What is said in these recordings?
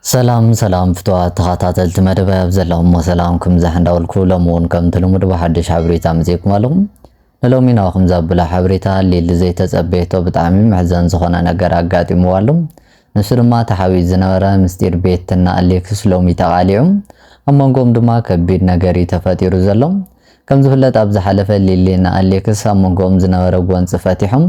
ሰላም ፍትዋት ተኸታተልቲ መደባብ ዘለኹም ሰላምኩም ዝሕንዳውልኩ ለምውን ከም ትልሙድ በሓድሽ ሓበሬታ መፅኩም ኣለኹም ንሎሚ ናኹም ዘብላ ሓበሬታ ሊሊ ዘይተፀበየቶ ብጣዕሚ ምሕዘን ዝኾነ ነገር ኣጋጢምዎ ኣሎ ንሱ ድማ ተሓዊት ዝነበረ ምስጢር ቤትና ኣሌክስ ሎሚ ተቃሊዑ ኣብ መንጎም ድማ ከቢድ ነገር ተፈጢሩ ዘሎ ከም ዝፍለጥ ኣብ ዝሓለፈ ሊሊና ኣሌክስ ኣብ መንጎም ዝነበረ ጎንፂ ፈቲሖም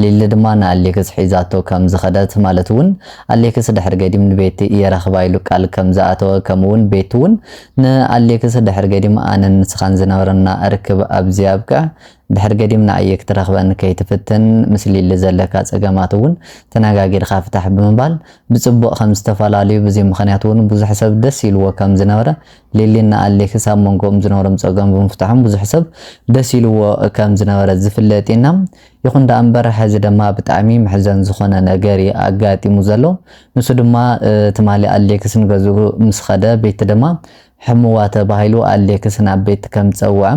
ሊሊ ድማ ንኣሌክስ ሒዛቶ ከም ዝኸደት ማለት እውን ኣሌክስ ድሕር ገዲም ንቤት የረኽባ ኢሉ ቃል ከም ዝኣተወ ከምውን ቤት እውን ንኣሌክስ ድሕር ገዲም ኣነን ንስኻን ዝነበረና ርክብ ኣብዚ ኣብቅዕ ድሕር ገዲም ንኣየ ክትረኽበን ከይትፍትን ምስሊ ሊሊ ዘለካ ፀገማት እውን ተነጋጊርካ ፍታሕ ብምባል ብፅቡቅ ከም ዝተፈላለዩ በዚ ምኽንያት እውን ብዙሕ ሰብ ደስ ኢልዎ ከም ዝነበረ ሊሊና ኣሌክስ ኣብ መንጎም ዝነበሮም ፀገም ብምፍታሖም ብዙሕ ሰብ ደስ ኢልዎ ከም ዝነበረ ዝፍለጥ ኢና ይኹን ዳ እምበር ሕዚ ድማ ብጣዕሚ ምሕዘን ዝኾነ ነገር ኣጋጢሙ ዘሎ ንሱ ድማ ትማሊ ኣሌክስ ንገዙ ምስ ኸደ ቤት ድማ ሕሙዋ ተባሂሉ ኣሌክስ ናብ ቤት ከም ፀውዐ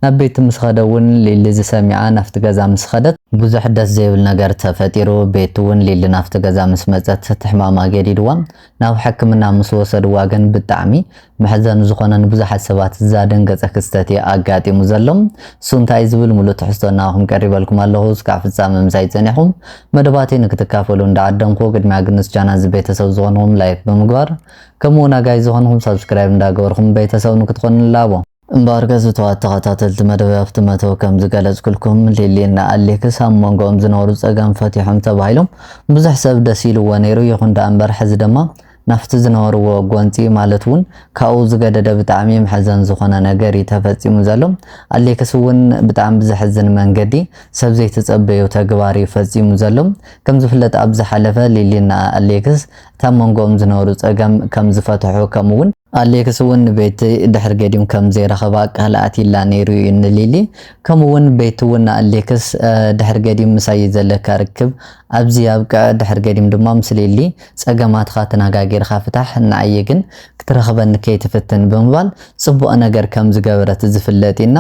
ናብ ቤት ምስ ኸደ እውን ሊሊ ዝሰሚዓ ናፍቲ ገዛ ምስ ኸደት ብዙሕ ደስ ዘይብል ነገር ተፈጢሩ ቤት እውን ሊሊ ናፍቲ ገዛ ምስ መፀት ትሕማማ ገዲድዋ ናብ ሕክምና ምስ ወሰድዋ ግን ብጣዕሚ ምሕዘን ዝኾነ ንብዙሓት ሰባት ዘደንገፀ ክስተት ኣጋጢሙ ዘሎ እሱ እንታይ ዝብል ሙሉእ ትሕዝቶ ናኹም ቀሪበልኩም ኣለኹ እስካብ ፍጻመ ምሳይ ፀኒሕኩም መደባተይ ንክትካፈሉ እንዳዓደምኩ ቅድሚያ ግንስ ቻናል ቤተሰብ ዝኾንኩም ላይክ ብምግባር ከምኡ ናጋይ ዝኾንኩም ሰብስክራይብ እንዳገበርኩም ቤተሰብ ንክትኾኑ ላቦ እምበር ገዝተዋት ተኸታተልቲ መደባብቲ መተው ከም ዝገለጽኩልኩም ሊሊና ኣሌክስ ኣብ መንጎኦም ዝነበሩ ፀገም ፈቲሖም ተባሂሎም ብዙሕ ሰብ ደስ ኢልዎ ነይሩ ይኹን ዳ እምበር ሕዚ ድማ ናፍቲ ዝነበርዎ ጎንፂ ማለት እውን ካብኡ ዝገደደ ብጣዕሚ ምሕዘን ዝኾነ ነገር ተፈፂሙ ዘሎ ኣሌክስ እውን ብጣዕሚ ብዝሕዝን መንገዲ ሰብ ዘይተፀበዩ ተግባር ፈፂሙ ዘሎ ከም ዝፍለጥ ኣብ ዝሓለፈ ሊሊና ኣሌክስ ኣብ መንጎኦም ዝነበሩ ፀገም ከም ዝፈትሑ ከምኡውን ኣሌክስ እውን ቤት ድሕር ገዲም ከም ዘይረኸባ ቃልኣት ኢላ ነይሩ ንሊሊ ከምኡውን ቤት እውን ኣሌክስ ድሕር ገዲም ምሳይ ዘለካ ርክብ ኣብዚ ኣብቅዕ ድሕር ገዲም ድማ ምስ ሊሊ ፀገማትካ ተነጋጊርካ ፍታሕ ንዓየ ግን ክትረኽበኒ ከይትፍትን ብምባል ፅቡቕ ነገር ከም ዝገበረት ዝፍለጥ ኢና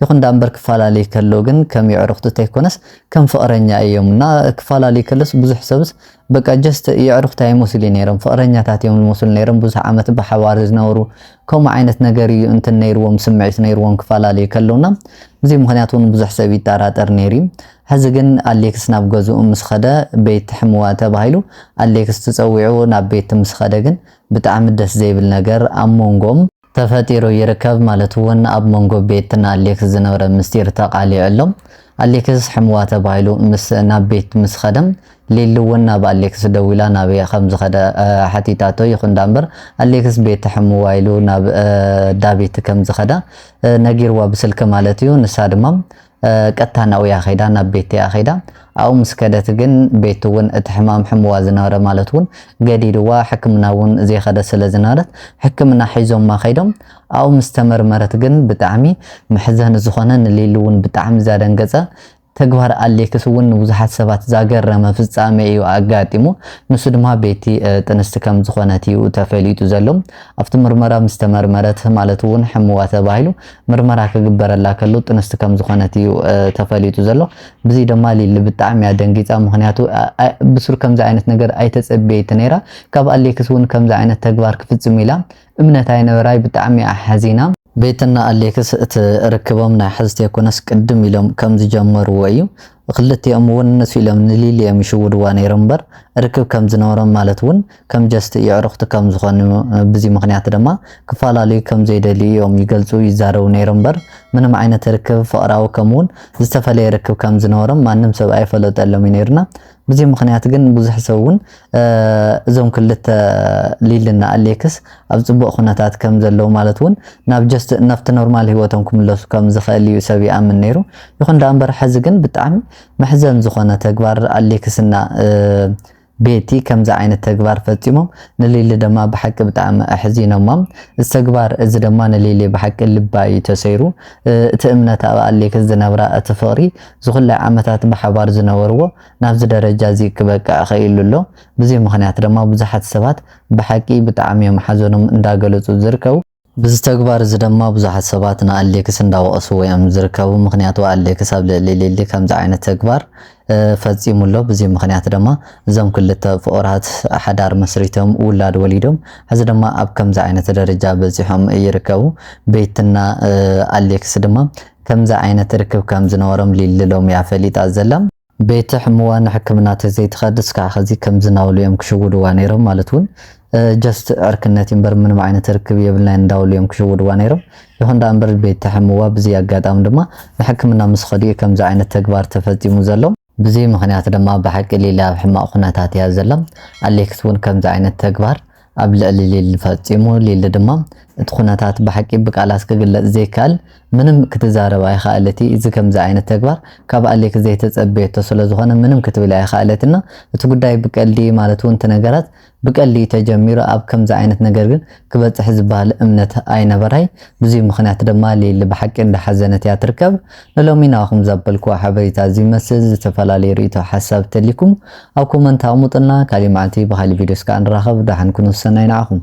ይኹን ዳ እምበር ክፈላለዩ ከሎ ግን ከም ይዕርኽቱ ተይኮነስ ከም ፍቕረኛ እዮምና ክፈላለዩ ከለስ ብዙሕ ሰብስ በቃ ጀስት ይዕርኽቱ ኣይመስሉ ነይሮም ፍቕረኛታት እዮም ዝመስሉ ነይሮም ብዙሕ ዓመት ብሓባር ዝነበሩ ከምኡ ዓይነት ነገር እዩ እንትን ነይርዎም ስምዒት ነይርዎም ክፈላለዩ ከለውና እዚ ምኽንያት እውን ብዙሕ ሰብ ይጠራጠር ነይሩ ሕዚ ግን ኣሌክስ ናብ ገዝኡ ምስ ኸደ ቤት ሕሙዋ ተባሂሉ ኣሌክስ ተፀዊዑ ናብ ቤት ምስ ኸደ ግን ብጣዕሚ ደስ ዘይብል ነገር ኣብ መንጎኦም ተፈጢሩ ይርከብ ማለት እውን ኣብ መንጎ ቤትና ኣሌክስ ዝነበረ ምስጢር ተቃሊዑ ኣሎ ኣሌክስ ሕሙዋ ተባሂሉ ናብ ቤት ምስ ኸደም ሊሊ እውን ናብ ኣሌክስ ደው ኢላ ናበይ ከም ዝኸደ ሓቲታቶ ይኹን ዳ እምበር ኣሌክስ ቤት ሕሙዋ ኢሉ ናብ ዳቤት ከም ዝኸዳ ነጊርዋ ብስልኪ ማለት እዩ ንሳ ድማ ቀጥታ ናብያ ኸይዳ ናብ ቤት ኸይዳ ኣብኡ ምስ ከደት ግን ቤት እውን እቲ ሕማም ሕሙዋ ዝነበረ ማለት እውን ገዲድዋ ሕክምና እውን ዘይኸደ ስለ ዝነበረት ሕክምና ሒዞማ ኸይዶም ኣብኡ ምስ ተመርመረት ግን ብጣዕሚ ምሕዘን ዝኾነ ንሊሊ እውን ብጣዕሚ ዘደንገፀ ተግባር ኣሌክስ እውን ብዙሓት ሰባት ዘገረመ ፍጻሜ እዩ ኣጋጢሙ ንሱ ድማ ቤቲ ጥንስቲ ከም ዝኾነት እዩ ተፈሊጡ ዘሎ ኣብቲ ምርመራ ምስ ተመርመረት ማለት እውን ሕሙዋ ተባሂሉ ምርመራ ክግበረላ ከሎ ጥንስቲ ከም ዝኾነት እዩ ተፈሊጡ ዘሎ በዚ ድማ ሊሊ ብጣዕሚ ኣደንጊፃ ምኽንያቱ ብሱር ከምዚ ዓይነት ነገር ኣይተፀበየት ነይራ ካብ ኣሌክስ እውን ከምዚ ዓይነት ተግባር ክፍፅም ኢላ እምነት ኣይነበራይ ብጣዕሚ ሓዚና ቤትና ኣሌክስ እትርክቦም ናይ ሕዝቲ የኮነስ ቅድም ኢሎም ከም ዝጀመርዎ እዩ ክልቲኦም እውን ነሱ ኢሎም ንሊሊ እዮም ይሽውድዋ ነይሮም እምበር ርክብ ከም ዝነበሮም ማለት እውን ከም ጀስት ይዕርኽቲ ከም ዝኾኑ በዚ ምኽንያት ድማ ክፈላለዩ ከም ዘይደልዩ እዮም ይገልፁ ይዛረቡ ነይሮም እምበር ምንም ዓይነት ርክብ ፍቕራዊ ከምኡውን ዝተፈለየ ርክብ ከም ዝነበሮም ማንም ሰብ ኣይፈለጠሎም ነይሩና በዚ ምኽንያት ግን ብዙሕ ሰብ እውን እዞም ክልተ ሊሊና ኣሌክስ ኣብ ፅቡቕ ኩነታት ከም ዘለው ማለት እውን ናብ ጀስት ናፍቲ ኖርማል ሂወቶም ክምለሱ ከም ዝኽእል እዩ ሰብ ይኣምን ነይሩ ይኹን ዳ እምበር ሕዚ ግን ብጣዕሚ መሕዘን ዝኾነ ተግባር ኣሌክስና ቤቲ ከምዚ ዓይነት ተግባር ፈፂሞም ንሊሊ ድማ ብሓቂ ብጣዕሚ ኣሕዚኖማ እዚ ተግባር እዚ ድማ ንሊሊ ብሓቂ ልባ እዩ ተሰይሩ እቲ እምነት ኣብ ኣሌክስ ዝነበራ እቲ ፍቕሪ ዝኹላይ ዓመታት ብሓባር ዝነበርዎ ናብዚ ደረጃ እዚ ክበቅዕ ኽኢሉ ኣሎ በዚ ምኽንያት ድማ ብዙሓት ሰባት ብሓቂ ብጣዕሚ እዮም ሓዘኖም እንዳገለፁ ዝርከቡ ብዝተግባር እዚ ድማ ብዙሓት ሰባት ንኣሌክስ እንዳወቀሱ ወይም ዝርከቡ ምክንያቱ ኣሌክስ ኣብ ልዕሊ ከምዚ ዓይነት ተግባር ፈፂሙሎ በዚ ምክንያት ድማ እዞም ክልተ ፍቁራት ሓዳር መስሪቶም ውላድ ወሊዶም ሕዚ ድማ ኣብ ከምዚ ዓይነት ደረጃ በፂሖም ይርከቡ ቤትና ኣሌክስ ድማ ከምዚ ዓይነት ርክብ ከም ዝነበሮም ሊልሎም ያፈሊጣ ዘላ ቤት ሕሙዋ ንሕክምና ተዘይትኸድስ ከዓ ከዚ ከም ዝናብሉ እዮም ክሽውድዋ ነይሮም ማለት እውን ጀስት ዕርክነት እምበር ምንም ዓይነት ርክብ የብልና እንዳውሉ እዮም ክሽውድዋ ነይሮም ይኹን ዳ እምበር ቤት ሕሙዋ በዚ ኣጋጣሚ ድማ ንሕክምና ምስ ኸዲኡ ከምዚ ዓይነት ተግባር ተፈፂሙ ዘሎ በዚ ምክንያት ድማ ብሓቂ ሊላ ኣብ ሕማቕ ኩነታት እያ ዘላ ኣሌክስ እውን ከምዚ ዓይነት ተግባር ኣብ ልዕሊ ሊል ፈፂሙ ሊል ድማ እቲ ኩነታት ብሓቂ ብቃላት ክግለጽ ዘይካል ምንም ክትዛረብ ኣይኽኣለቲ እዚ ከምዚ ዓይነት ተግባር ካብ ኣሌክስ ዘይተጸበየቶ ስለዝኾነ ምንም ክትብል ኣይኽኣለትና እቲ ጉዳይ ብቀልዲ ማለት እውን ነገራት ብቀልዲ ተጀሚሩ ኣብ ከምዚ ዓይነት ነገር ግን ክበጽሕ ዝበሃል እምነት ኣይነበራይ በዚ ምክንያት ድማ ሊል ብሓቂ እንዳሓዘነት እያ ትርከብ ንሎሚ ናኹም ዘበልኩ ሓበሬታ ዝመስል ዝተፈላለዩ ርእይቶ ሓሳብ ተሊኩም ኣብ ኮመንት ኣሙጥና ካሊ ማዕልቲ ብኻሊ ቪድዮስ ከዓ ንራኸብ ዳሕን ኩኑ ሰናይ ንዓኹም